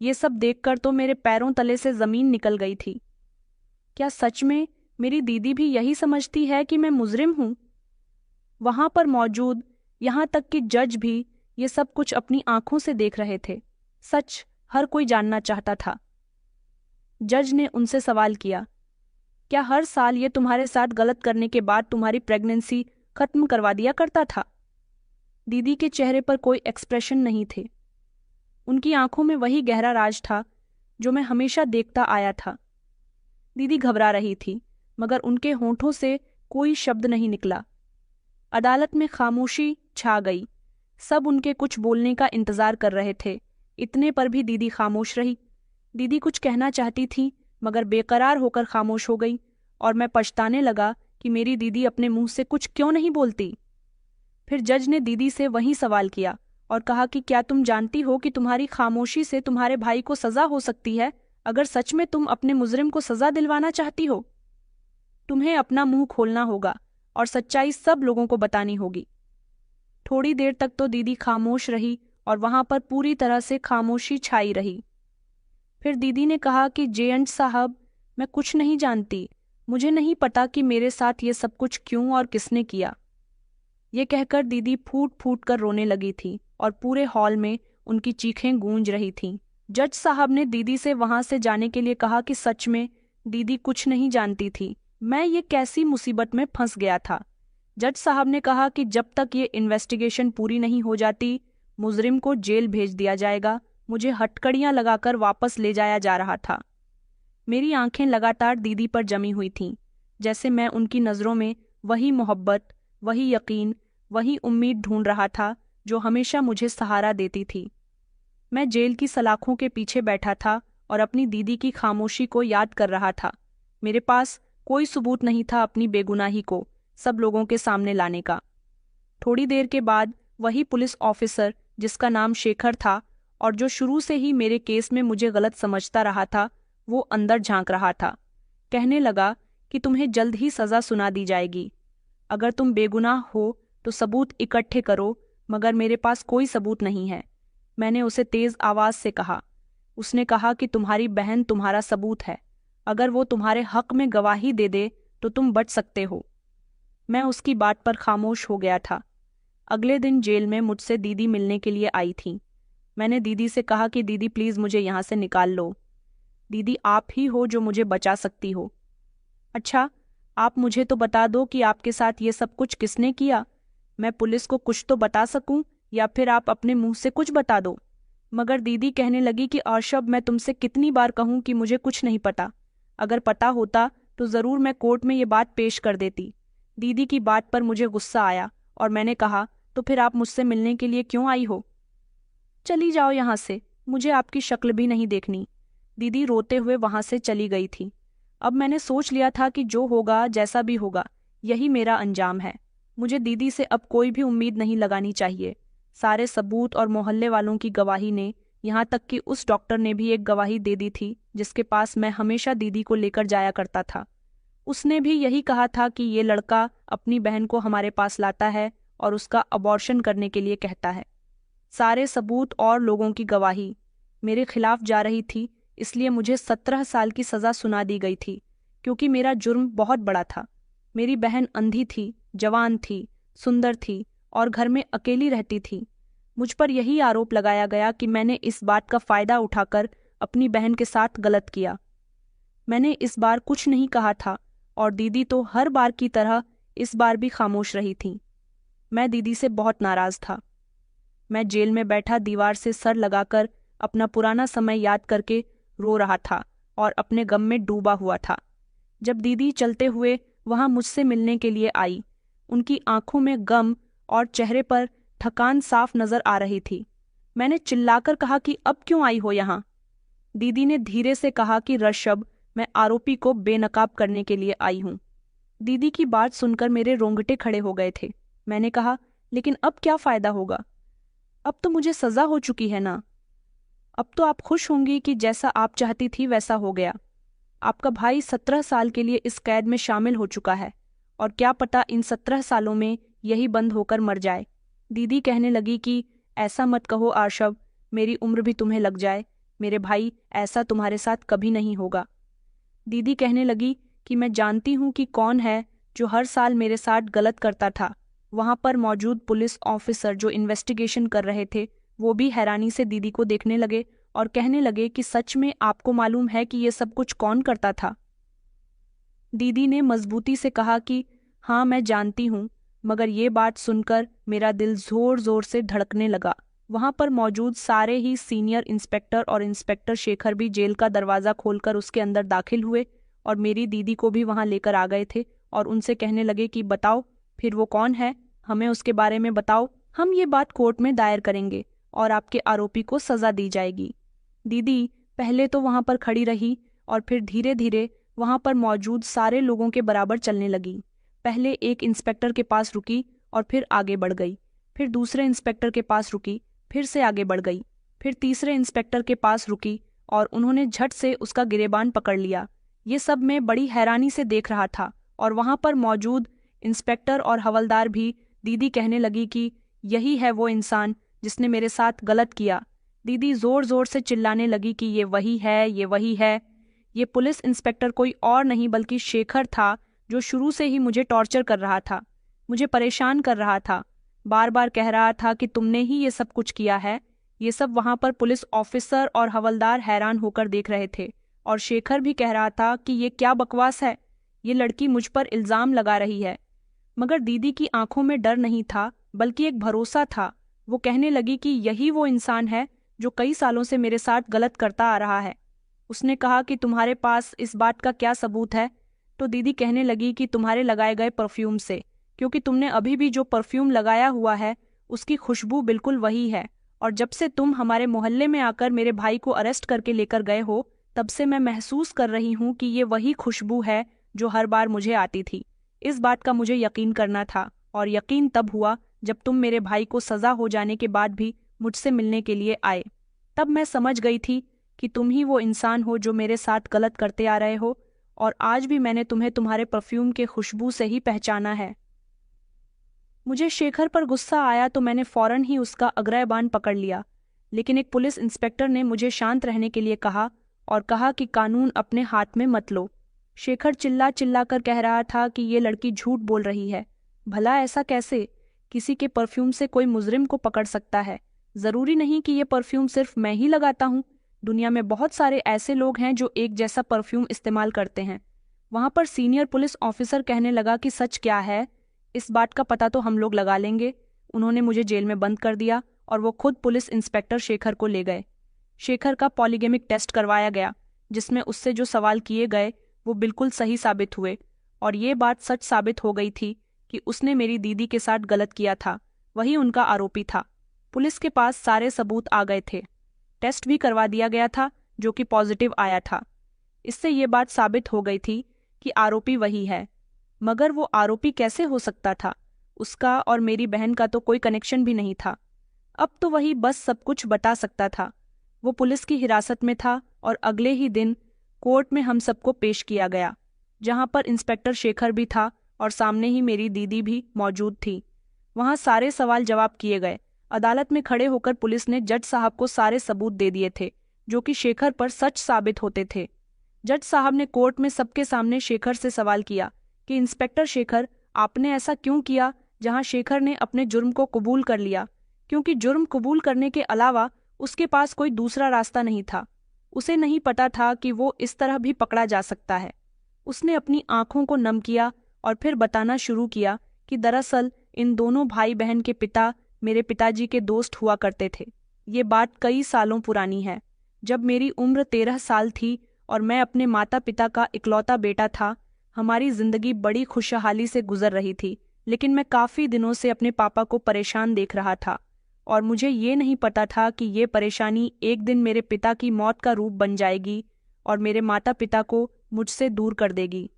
ये सब देखकर तो मेरे पैरों तले से जमीन निकल गई थी। क्या सच में मेरी दीदी भी यही समझती है कि मैं मुजरिम हूँ? वहां पर मौजूद यहाँ तक कि जज भी ये सब कुछ अपनी आंखों से देख रहे थे। सच हर कोई जानना चाहता था। जज ने उनसे सवाल किया, क्या हर साल ये तुम्हारे साथ गलत करने के बाद तुम्हारी प्रेगनेंसी खत्म करवा दिया करता था? दीदी के चेहरे पर कोई एक्सप्रेशन नहीं थे। उनकी आंखों में वही गहरा राज था जो मैं हमेशा देखता आया था। दीदी घबरा रही थी, मगर उनके होंठों से कोई शब्द नहीं निकला। अदालत में खामोशी छा गई। सब उनके कुछ बोलने का इंतजार कर रहे थे। इतने पर भी दीदी खामोश रही। दीदी कुछ कहना चाहती थी, मगर बेकरार होकर खामोश हो गई, और मैं पछताने लगा कि मेरी दीदी अपने मुंह से कुछ क्यों नहीं बोलती। फिर जज ने दीदी से वही सवाल किया और कहा कि क्या तुम जानती हो कि तुम्हारी खामोशी से तुम्हारे भाई को सजा हो सकती है? अगर सच में तुम अपने मुजरिम को सजा दिलवाना चाहती हो, तुम्हें अपना मुंह खोलना होगा और सच्चाई सब लोगों को बतानी होगी। थोड़ी देर तक तो दीदी खामोश रही और वहां पर पूरी तरह से खामोशी छाई रही। फिर दीदी ने कहा कि जज साहब, मैं कुछ नहीं जानती। मुझे नहीं पता कि मेरे साथ ये सब कुछ क्यों और किसने किया। ये कहकर दीदी फूट फूट कर रोने लगी थी और पूरे हॉल में उनकी चीखें गूंज रही थीं। जज साहब ने दीदी से वहां से जाने के लिए कहा कि सच में दीदी कुछ नहीं जानती थी। मैं ये कैसी मुसीबत में फंस गया था। जज साहब ने कहा कि जब तक ये इन्वेस्टिगेशन पूरी नहीं हो जाती, मुजरिम को जेल भेज दिया जाएगा। मुझे हथकड़ियां लगाकर वापस ले जाया जा रहा था। मेरी आंखें लगातार दीदी पर जमी हुई थीं, जैसे मैं उनकी नज़रों में वही मोहब्बत, वही यकीन, वही उम्मीद ढूंढ रहा था जो हमेशा मुझे सहारा देती थी। मैं जेल की सलाखों के पीछे बैठा था और अपनी दीदी की खामोशी को याद कर रहा था। मेरे पास कोई सबूत नहीं था अपनी बेगुनाही को सब लोगों के सामने लाने का। थोड़ी देर के बाद वही पुलिस ऑफिसर जिसका नाम शेखर था और जो शुरू से ही मेरे केस में मुझे गलत समझता रहा था, वो अंदर झांक रहा था। कहने लगा कि तुम्हें जल्द ही सजा सुना दी जाएगी। अगर तुम बेगुनाह हो तो सबूत इकट्ठे करो, मगर मेरे पास कोई सबूत नहीं है। मैंने उसे तेज आवाज से कहा। उसने कहा कि तुम्हारी बहन तुम्हारा सबूत है। अगर वो तुम्हारे हक में गवाही दे दे तो तुम बच सकते हो। मैं उसकी बात पर खामोश हो गया था। अगले दिन जेल में मुझसे दीदी मिलने के लिए आई थी। मैंने दीदी से कहा कि दीदी प्लीज़ मुझे यहाँ से निकाल लो। दीदी, आप ही हो जो मुझे बचा सकती हो। अच्छा, आप मुझे तो बता दो कि आपके साथ ये सब कुछ किसने किया। मैं पुलिस को कुछ तो बता सकूं, या फिर आप अपने मुंह से कुछ बता दो। मगर दीदी कहने लगी कि अर्शब, मैं तुमसे कितनी बार कहूं कि मुझे कुछ नहीं पता। अगर पता होता तो ज़रूर मैं कोर्ट में ये बात पेश कर देती। दीदी की बात पर मुझे गुस्सा आया और मैंने कहा, तो फिर आप मुझसे मिलने के लिए क्यों आई हो? चली जाओ यहाँ से, मुझे आपकी शक्ल भी नहीं देखनी। दीदी रोते हुए वहां से चली गई थी। अब मैंने सोच लिया था कि जो होगा, जैसा भी होगा, यही मेरा अंजाम है। मुझे दीदी से अब कोई भी उम्मीद नहीं लगानी चाहिए। सारे सबूत और मोहल्ले वालों की गवाही ने, यहाँ तक कि उस डॉक्टर ने भी एक गवाही दे दी थी जिसके पास मैं हमेशा दीदी को लेकर जाया करता था। उसने भी यही कहा था कि ये लड़का अपनी बहन को हमारे पास लाता है और उसका अबॉर्शन करने के लिए कहता है। सारे सबूत और लोगों की गवाही मेरे खिलाफ जा रही थी, इसलिए मुझे 17 साल की सज़ा सुना दी गई थी, क्योंकि मेरा जुर्म बहुत बड़ा था। मेरी बहन अंधी थी, जवान थी, सुंदर थी और घर में अकेली रहती थी। मुझ पर यही आरोप लगाया गया कि मैंने इस बात का फ़ायदा उठाकर अपनी बहन के साथ गलत किया। मैंने इस बार कुछ नहीं कहा था और दीदी तो हर बार की तरह इस बार भी खामोश रही थी। मैं दीदी से बहुत नाराज़ था। मैं जेल में बैठा दीवार से सर लगाकर अपना पुराना समय याद करके रो रहा था और अपने गम में डूबा हुआ था। जब दीदी चलते हुए वहां मुझसे मिलने के लिए आई, उनकी आंखों में गम और चेहरे पर थकान साफ नजर आ रही थी। मैंने चिल्लाकर कहा कि अब क्यों आई हो यहाँ? दीदी ने धीरे से कहा कि ऋषभ, मैं आरोपी को बेनकाब करने के लिए आई हूँ। दीदी की बात सुनकर मेरे रोंगटे खड़े हो गए थे। मैंने कहा, लेकिन अब क्या फ़ायदा होगा? अब तो मुझे सज़ा हो चुकी है ना। अब तो आप खुश होंगी कि जैसा आप चाहती थी वैसा हो गया। आपका भाई 17 साल के लिए इस कैद में शामिल हो चुका है, और क्या पता इन 17 सालों में यही बंद होकर मर जाए। दीदी कहने लगी कि ऐसा मत कहो आर्शव, मेरी उम्र भी तुम्हें लग जाए। मेरे भाई, ऐसा तुम्हारे साथ कभी नहीं होगा। दीदी कहने लगी कि मैं जानती हूँ कि कौन है जो हर साल मेरे साथ गलत करता था। वहां पर मौजूद पुलिस ऑफिसर जो इन्वेस्टिगेशन कर रहे थे वो भी हैरानी से दीदी को देखने लगे और कहने लगे कि सच में आपको मालूम है कि ये सब कुछ कौन करता था। दीदी ने मजबूती से कहा कि हाँ मैं जानती हूँ, मगर ये बात सुनकर मेरा दिल जोर जोर से धड़कने लगा। वहां पर मौजूद सारे ही सीनियर इंस्पेक्टर और इंस्पेक्टर शेखर भी जेल का दरवाजा खोलकर उसके अंदर दाखिल हुए और मेरी दीदी को भी वहां लेकर आ गए थे और उनसे कहने लगे कि बताओ फिर वो कौन है, हमें उसके बारे में बताओ, हम ये बात कोर्ट में दायर करेंगे और आपके आरोपी को सजा दी जाएगी। दीदी पहले तो वहां पर खड़ी रही और फिर धीरे धीरे वहां पर मौजूद सारे लोगों के बराबर चलने लगी। पहले एक इंस्पेक्टर के पास रुकी और फिर आगे बढ़ गई, फिर दूसरे इंस्पेक्टर के पास रुकी, फिर से आगे बढ़ गई, फिर तीसरे इंस्पेक्टर के पास रुकी और उन्होंने झट से उसका गिरेबान पकड़ लिया। ये सब मैं बड़ी हैरानी से देख रहा था और वहां पर मौजूद इंस्पेक्टर और हवलदार भी दीदी कहने लगी कि यही है वो इंसान जिसने मेरे साथ गलत किया। दीदी जोर जोर से चिल्लाने लगी कि ये वही है, ये वही है। ये पुलिस इंस्पेक्टर कोई और नहीं बल्कि शेखर था जो शुरू से ही मुझे टॉर्चर कर रहा था, मुझे परेशान कर रहा था, बार बार कह रहा था कि तुमने ही ये सब कुछ किया है। ये सब वहां पर पुलिस ऑफिसर और हवलदार हैरान होकर देख रहे थे और शेखर भी कह रहा था कि ये क्या बकवास है, ये लड़की मुझ पर इल्जाम लगा रही है। मगर दीदी की आंखों में डर नहीं था बल्कि एक भरोसा था। वो कहने लगी कि यही वो इंसान है जो कई सालों से मेरे साथ गलत करता आ रहा है। उसने कहा कि तुम्हारे पास इस बात का क्या सबूत है? तो दीदी कहने लगी कि तुम्हारे लगाए गए परफ्यूम से, क्योंकि तुमने अभी भी जो परफ्यूम लगाया हुआ है उसकी खुशबू बिल्कुल वही है और जब से तुम हमारे मोहल्ले में आकर मेरे भाई को अरेस्ट करके लेकर गए हो तब से मैं महसूस कर रही हूँ कि ये वही खुशबू है जो हर बार मुझे आती थी। इस बात का मुझे यकीन करना था और यकीन तब हुआ जब तुम मेरे भाई को सजा हो जाने के बाद भी मुझसे मिलने के लिए आए। तब मैं समझ गई थी कि तुम ही वो इंसान हो जो मेरे साथ गलत करते आ रहे हो और आज भी मैंने तुम्हें तुम्हारे परफ्यूम के खुशबू से ही पहचाना है। मुझे शेखर पर गुस्सा आया तो मैंने फौरन ही उसका अग्रबान पकड़ लिया, लेकिन एक पुलिस इंस्पेक्टर ने मुझे शांत रहने के लिए कहा और कहा कि कानून अपने हाथ में मत लो। शेखर चिल्ला चिल्ला कर कह रहा था कि ये लड़की झूठ बोल रही है। भला ऐसा कैसे? किसी के परफ्यूम से कोई मुजरिम को पकड़ सकता है? जरूरी नहीं कि ये परफ्यूम सिर्फ मैं ही लगाता हूँ, दुनिया में बहुत सारे ऐसे लोग हैं जो एक जैसा परफ्यूम इस्तेमाल करते हैं। वहां पर सीनियर पुलिस ऑफिसर कहने लगा कि सच क्या है, इस बात का पता तो हम लोग लगा लेंगे। उन्होंने मुझे जेल में बंद कर दिया और वो खुद पुलिस इंस्पेक्टर शेखर को ले गए। शेखर का पॉलीगेमिक टेस्ट करवाया गया जिसमें उससे जो सवाल किए गए वो बिल्कुल सही साबित हुए और ये बात सच साबित हो गई थी कि उसने मेरी दीदी के साथ गलत किया था, वही उनका आरोपी था। पुलिस के पास सारे सबूत आ गए थे, टेस्ट भी करवा दिया गया था जो कि पॉजिटिव आया था। इससे ये बात साबित हो गई थी कि आरोपी वही है। मगर वो आरोपी कैसे हो सकता था? उसका और मेरी बहन का तो कोई कनेक्शन भी नहीं था। अब तो वही बस सब कुछ बता सकता था। वो पुलिस की हिरासत में था और अगले ही दिन कोर्ट में हम सबको पेश किया गया, जहां पर इंस्पेक्टर शेखर भी था और सामने ही मेरी दीदी भी मौजूद थी। वहां सारे सवाल जवाब किए गए। अदालत में खड़े होकर पुलिस ने जज साहब को सारे सबूत दे दिए थे जो कि शेखर पर सच साबित होते थे। जज साहब ने कोर्ट में सबके सामने शेखर से सवाल किया कि इंस्पेक्टर शेखर, आपने ऐसा क्यों किया? जहां शेखर ने अपने जुर्म को कबूल कर लिया, क्योंकि जुर्म कबूल करने के अलावा उसके पास कोई दूसरा रास्ता नहीं था। उसे नहीं पता था कि वो इस तरह भी पकड़ा जा सकता है। उसने अपनी आंखों को नम किया और फिर बताना शुरू किया कि दरअसल इन दोनों भाई बहन के पिता मेरे पिताजी के दोस्त हुआ करते थे। ये बात कई सालों पुरानी है, जब मेरी उम्र 13 साल थी और मैं अपने माता पिता का इकलौता बेटा था। हमारी जिंदगी बड़ी खुशहाली से गुजर रही थी, लेकिन मैं काफी दिनों से अपने पापा को परेशान देख रहा था और मुझे ये नहीं पता था कि ये परेशानी एक दिन मेरे पिता की मौत का रूप बन जाएगी और मेरे माता पिता को मुझसे दूर कर देगी।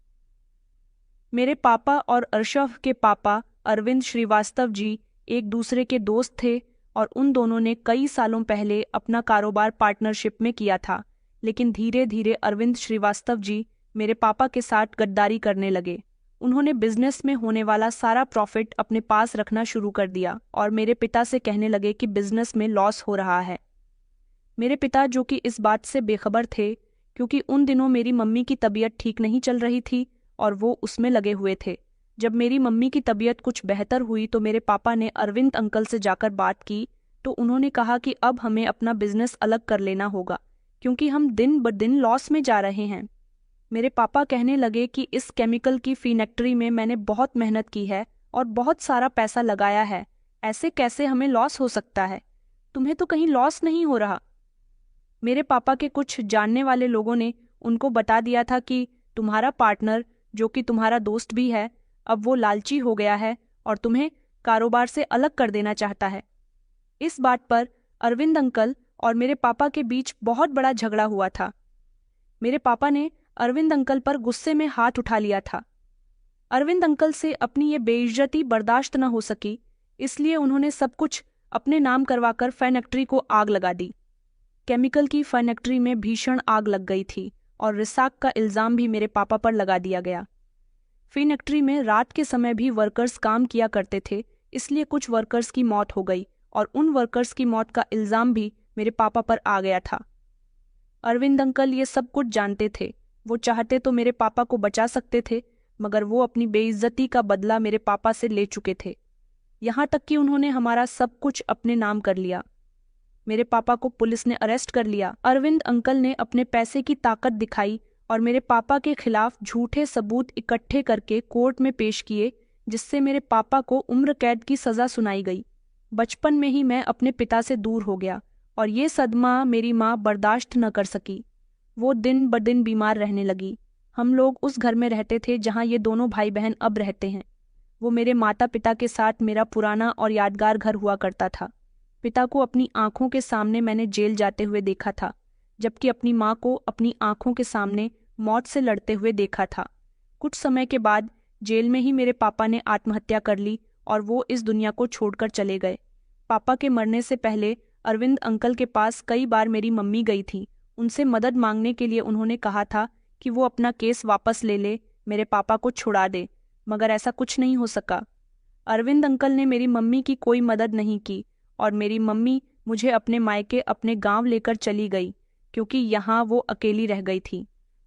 मेरे पापा और अर्शव के पापा अरविंद श्रीवास्तव जी एक दूसरे के दोस्त थे और उन दोनों ने कई सालों पहले अपना कारोबार पार्टनरशिप में किया था, लेकिन धीरे धीरे अरविंद श्रीवास्तव जी मेरे पापा के साथ गद्दारी करने लगे। उन्होंने बिजनेस में होने वाला सारा प्रॉफिट अपने पास रखना शुरू कर दिया और मेरे पिता से कहने लगे कि बिजनेस में लॉस हो रहा है। मेरे पिता, जो कि इस बात से बेखबर थे क्योंकि उन दिनों मेरी मम्मी की तबीयत ठीक नहीं चल रही थी और वो उसमें लगे हुए थे, जब मेरी मम्मी की तबीयत कुछ बेहतर हुई तो मेरे पापा ने अरविंद अंकल से जाकर बात की, तो उन्होंने कहा कि अब हमें अपना बिजनेस अलग कर लेना होगा क्योंकि हम दिन ब दिन लॉस में जा रहे हैं। मेरे पापा कहने लगे कि इस केमिकल की फैक्ट्री में मैंने बहुत मेहनत की है और बहुत सारा पैसा लगाया है, ऐसे कैसे हमें लॉस हो सकता है? तुम्हें तो कहीं लॉस नहीं हो रहा। मेरे पापा के कुछ जानने वाले लोगों ने उनको बता दिया था कि तुम्हारा पार्टनर, जो कि तुम्हारा दोस्त भी है, अब वो लालची हो गया है और तुम्हें कारोबार से अलग कर देना चाहता है। इस बात पर अरविंद अंकल और मेरे पापा के बीच बहुत बड़ा झगड़ा हुआ था। मेरे पापा ने अरविंद अंकल पर गुस्से में हाथ उठा लिया था। अरविंद अंकल से अपनी ये बेइज्जती बर्दाश्त न हो सकी, इसलिए उन्होंने सब कुछ अपने नाम करवाकर फैक्ट्री को आग लगा दी। केमिकल की फैक्ट्री में भीषण आग लग गई थी और रिसाक का इल्जाम भी मेरे पापा पर लगा दिया गया। फैक्ट्री में रात के समय भी वर्कर्स काम किया करते थे, इसलिए कुछ वर्कर्स की मौत हो गई और उन वर्कर्स की मौत का इल्जाम भी मेरे पापा पर आ गया था। अरविंद अंकल ये सब कुछ जानते थे। वो चाहते तो मेरे पापा को बचा सकते थे, मगर वो अपनी बेइज्जती का बदला मेरे पापा से ले चुके थे। यहाँ तक कि उन्होंने हमारा सब कुछ अपने नाम कर लिया। मेरे पापा को पुलिस ने अरेस्ट कर लिया। अरविंद अंकल ने अपने पैसे की ताकत दिखाई और मेरे पापा के खिलाफ झूठे सबूत इकट्ठे करके कोर्ट में पेश किए, जिससे मेरे पापा को उम्र कैद की सजा सुनाई गई। बचपन में ही मैं अपने पिता से दूर हो गया और ये सदमा मेरी माँ बर्दाश्त न कर सकी। वो दिन ब दिन बीमार रहने लगी। हम लोग उस घर में रहते थे जहाँ ये दोनों भाई बहन अब रहते हैं। वो मेरे माता पिता के साथ मेरा पुराना और यादगार घर हुआ करता था। पिता को अपनी आंखों के सामने मैंने जेल जाते हुए देखा था, जबकि अपनी माँ को अपनी आंखों के सामने मौत से लड़ते हुए देखा था। कुछ समय के बाद जेल में ही मेरे पापा ने आत्महत्या कर ली और वो इस दुनिया को छोड़कर चले गए। पापा के मरने से पहले अरविंद अंकल के पास कई बार मेरी मम्मी गई थी। उनसे मदद मांगने के लिए उन्होंने कहा था कि वो अपना केस वापस ले ले, मेरे पापा को छुड़ा दे, मगर ऐसा कुछ नहीं हो सका। अरविंद अंकल ने मेरी मम्मी की कोई मदद नहीं की और मेरी मम्मी मुझे अपने मायके अपने गांव लेकर चली गई, क्योंकि यहाँ वो अकेली रह गई थी।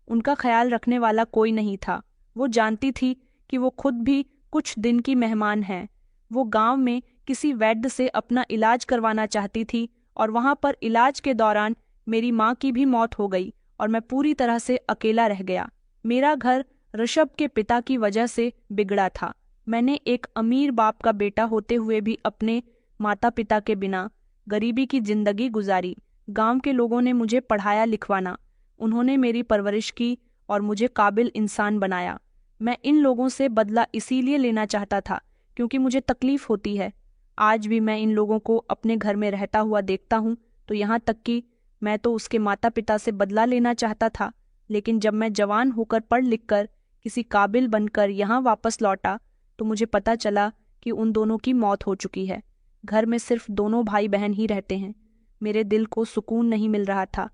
उनका ख्याल रखने वाला कोई नहीं था। वो जानती थी कि वो खुद भी कुछ दिन की मेहमान है। वो गांव में किसी वैद्य से अपना इलाज करवाना चाहती थी और वहां पर इलाज के दौरान मेरी माँ की भी मौत हो गई और मैं पूरी तरह से अकेला रह गया। मेरा घर ऋषभ के पिता की वजह से बिगड़ा था। मैंने एक अमीर बाप का बेटा होते हुए भी अपने माता पिता के बिना गरीबी की जिंदगी गुजारी। गांव के लोगों ने मुझे पढ़ाया लिखवाना, उन्होंने मेरी परवरिश की और मुझे काबिल इंसान बनाया। मैं इन लोगों से बदला इसीलिए लेना चाहता था क्योंकि मुझे तकलीफ होती है। आज भी मैं इन लोगों को अपने घर में रहता हुआ देखता हूँ, तो यहाँ तक कि मैं तो उसके माता पिता से बदला लेना चाहता था। लेकिन जब मैं जवान होकर पढ़ लिख कर किसी काबिल बनकर यहाँ वापस लौटा तो मुझे पता चला कि उन दोनों की मौत हो चुकी है। घर में सिर्फ दोनों भाई बहन ही रहते हैं। मेरे दिल को सुकून नहीं मिल रहा था।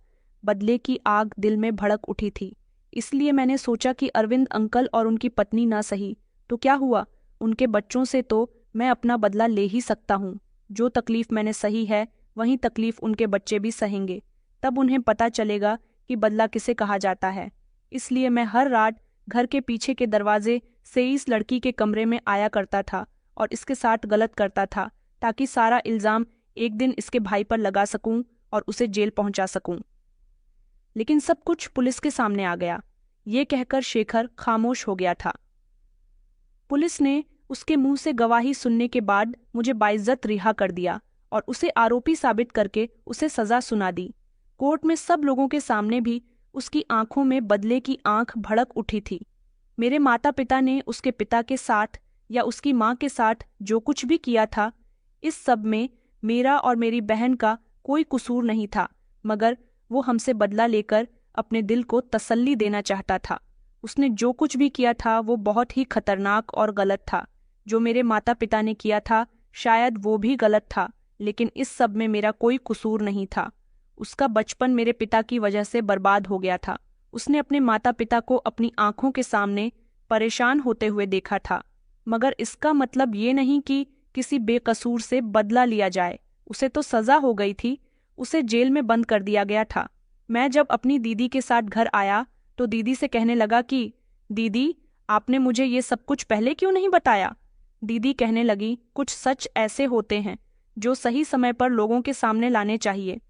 बदले की आग दिल में भड़क उठी थी। इसलिए मैंने सोचा कि अरविंद अंकल और उनकी पत्नी ना सही तो क्या हुआ, उनके बच्चों से तो मैं अपना बदला ले ही सकता हूँ। जो तकलीफ मैंने सही है वही तकलीफ उनके बच्चे भी सहेंगे। तब उन्हें पता चलेगा कि बदला किसे कहा जाता है। इसलिए मैं हर रात घर के पीछे के दरवाजे से इस लड़की के कमरे में आया करता था और इसके साथ गलत करता था, ताकि सारा इल्जाम एक दिन इसके भाई पर लगा सकूं और उसे जेल पहुंचा सकूं। लेकिन सब कुछ पुलिस के सामने आ गया। ये कहकर शेखर खामोश हो गया था। पुलिस ने उसके मुंह से गवाही सुनने के बाद मुझे बाइज्जत रिहा कर दिया और उसे आरोपी साबित करके उसे सजा सुना दी। कोर्ट में सब लोगों के सामने भी उसकी आंखों में बदले की आंख भड़क उठी थी। मेरे माता पिता ने उसके पिता के साथ या उसकी माँ के साथ जो कुछ भी किया था, इस सब में मेरा और मेरी बहन का कोई कसूर नहीं था, मगर वो हमसे बदला लेकर अपने दिल को तसल्ली देना चाहता था। उसने जो कुछ भी किया था वो बहुत ही खतरनाक और गलत था। जो मेरे माता पिता ने किया था शायद वो भी गलत था, लेकिन इस सब में मेरा कोई कसूर नहीं था। उसका बचपन मेरे पिता की वजह से बर्बाद हो गया था। उसने अपने माता पिता को अपनी आंखों के सामने परेशान होते हुए देखा था, मगर इसका मतलब ये नहीं कि किसी बेकसूर से बदला लिया जाए। उसे तो सजा हो गई थी, उसे जेल में बंद कर दिया गया था। मैं जब अपनी दीदी के साथ घर आया तो दीदी से कहने लगा कि दीदी, आपने मुझे ये सब कुछ पहले क्यों नहीं बताया? दीदी कहने लगी, कुछ सच ऐसे होते हैं जो सही समय पर लोगों के सामने लाने चाहिए।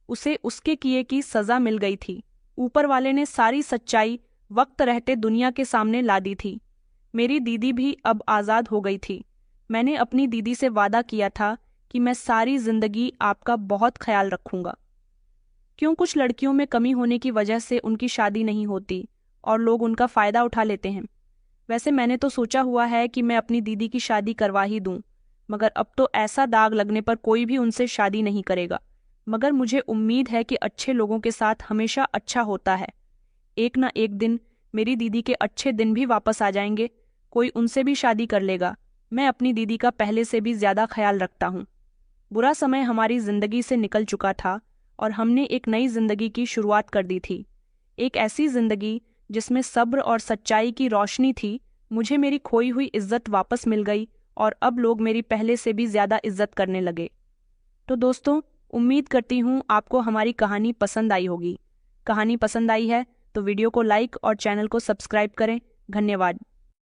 उसे उसके किए की सजा मिल गई थी। ऊपर वाले ने सारी सच्चाई वक्त रहते दुनिया के सामने ला दी थी। मेरी दीदी भी अब आज़ाद हो गई थी। मैंने अपनी दीदी से वादा किया था कि मैं सारी जिंदगी आपका बहुत ख्याल रखूंगा। क्यों कुछ लड़कियों में कमी होने की वजह से उनकी शादी नहीं होती और लोग उनका फ़ायदा उठा लेते हैं। वैसे मैंने तो सोचा हुआ है कि मैं अपनी दीदी की शादी करवा ही दूं, मगर अब तो ऐसा दाग लगने पर कोई भी उनसे शादी नहीं करेगा। मगर मुझे उम्मीद है कि अच्छे लोगों के साथ हमेशा अच्छा होता है। एक ना एक दिन मेरी दीदी के अच्छे दिन भी वापस आ जाएंगे, कोई उनसे भी शादी कर लेगा। मैं अपनी दीदी का पहले से भी ज्यादा ख्याल रखता हूँ। बुरा समय हमारी जिंदगी से निकल चुका था और हमने एक नई जिंदगी की शुरुआत कर दी थी। एक ऐसी जिंदगी जिसमें सब्र और सच्चाई की रोशनी थी। मुझे मेरी खोई हुई इज्जत वापस मिल गई और अब लोग मेरी पहले से भी ज्यादा इज्जत करने लगे। तो दोस्तों, उम्मीद करती हूँ आपको हमारी कहानी पसंद आई होगी। कहानी पसंद आई है तो वीडियो को लाइक और चैनल को सब्सक्राइब करें। धन्यवाद।